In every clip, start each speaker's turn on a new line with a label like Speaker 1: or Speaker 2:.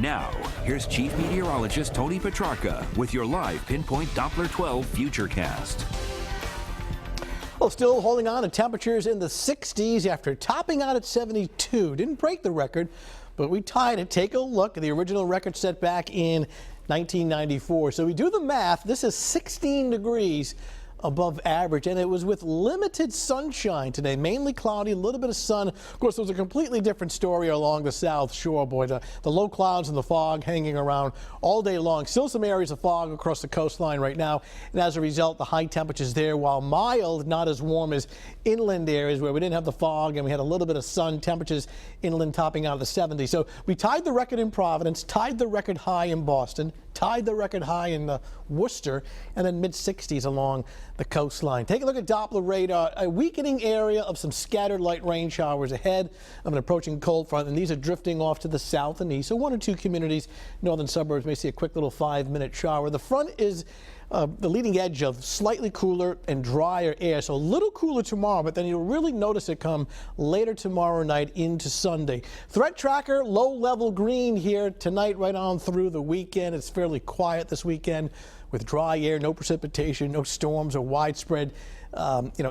Speaker 1: Now, here's Chief Meteorologist Tony Petrarca with your live Pinpoint Doppler 12 Futurecast.
Speaker 2: Well, still holding on to temperatures in the 60s after topping out at 72. Didn't break the record, but we tied it. Take a look at the original record set back in 1994. So we do the math. This is 16 degrees above average, and it was with limited sunshine today, mainly cloudy, a little bit of sun. Of course, it was a completely different story along the South Shore. Boy, the low clouds and the fog hanging around all day long. Still some areas of fog across the coastline right now, and as a result, the high temperatures there, while mild, not as warm as inland areas where we didn't have the fog and we had a little bit of sun. Temperatures inland topping out of the 70s. So we tied the record in Providence, tied the record high in Boston, tied the record high in Worcester, and then mid-60s along the coastline. Take a look at Doppler radar. A weakening area of some scattered light rain showers ahead of an approaching cold front, and these are drifting off to the south and east. So one or two communities, northern suburbs, may see a quick little 5-minute shower. The front is the leading edge of slightly cooler and drier air, so a little cooler tomorrow, but then you'll really notice it come later tomorrow night into Sunday. Threat tracker, low level green here tonight right on through the weekend. It's fairly quiet this weekend with dry air, no precipitation, no storms or widespread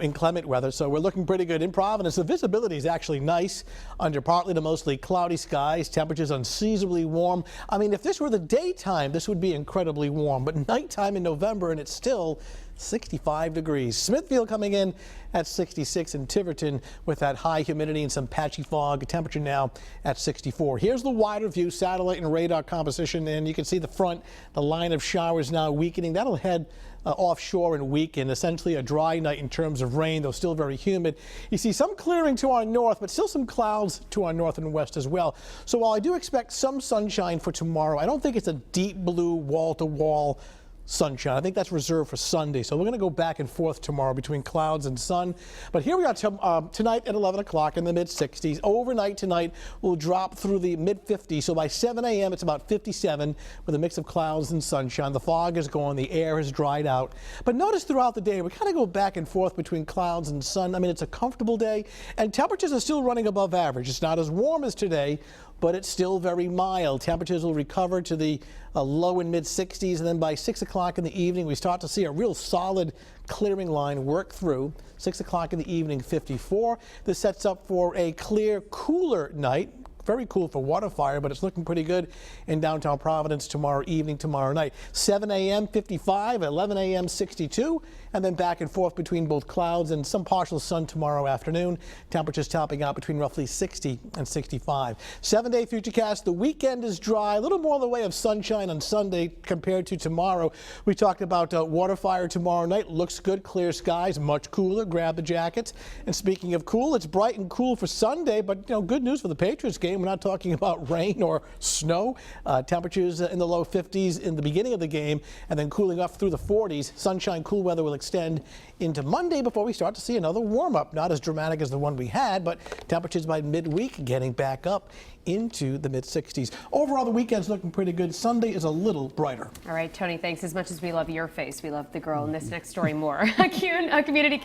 Speaker 2: inclement weather. So we're looking pretty good in Providence. The visibility is actually nice under partly to mostly cloudy skies. Temperatures unseasonably warm. I mean, if this were the daytime, this would be incredibly warm, but nighttime in November and it's still 65 degrees. Smithfield coming in at 66, and Tiverton with that high humidity and some patchy fog. Temperature now at 64. Here's the wider view, satellite and radar composition, and you can see the front, the line of showers now weakening. That'll head offshore and weaken. Essentially a dry night in terms of rain, though still very humid. You see some clearing to our north, but still some clouds to our north and west as well. So while I do expect some sunshine for tomorrow, I don't think it's a deep blue wall-to-wall sunshine. I think that's reserved for Sunday. So we're going to go back and forth tomorrow between clouds and sun. But here we are tonight at 11 o'clock in the mid-60s. Overnight tonight will drop through the mid-50s. So by 7 a.m. it's about 57 with a mix of clouds and sunshine. The fog is gone. The air has dried out. But notice throughout the day we kind of go back and forth between clouds and sun. I mean, it's a comfortable day, and temperatures are still running above average. It's not as warm as today, but it's still very mild. Temperatures will recover to the low and mid-60s, and then by 6 o'clock in the evening, we start to see a real solid clearing line work through. 6 o'clock in the evening, 54. This sets up for a clear, cooler night. Very cool for water fire, but it's looking pretty good in downtown Providence tomorrow evening, tomorrow night. 7 a.m. 55, 11 a.m. 62, and then back and forth between both clouds and some partial sun tomorrow afternoon. Temperatures topping out between roughly 60 and 65. 7-day futurecast. The weekend is dry, a little more in the way of sunshine on Sunday compared to tomorrow. We talked about water fire tomorrow night. Looks good, clear skies, much cooler. Grab the jackets. And speaking of cool, it's bright and cool for Sunday, but good news for the Patriots game. We're not talking about rain or snow. Temperatures in the low 50s in the beginning of the game, and then cooling off through the 40s. Sunshine, cool weather will extend into Monday before we start to see another warm-up. Not as dramatic as the one we had, but temperatures by midweek getting back up into the mid-60s. Overall, the weekend's looking pretty good. Sunday is a little brighter.
Speaker 3: All right, Tony, thanks. As much as we love your face, we love the girl in this next story more. Community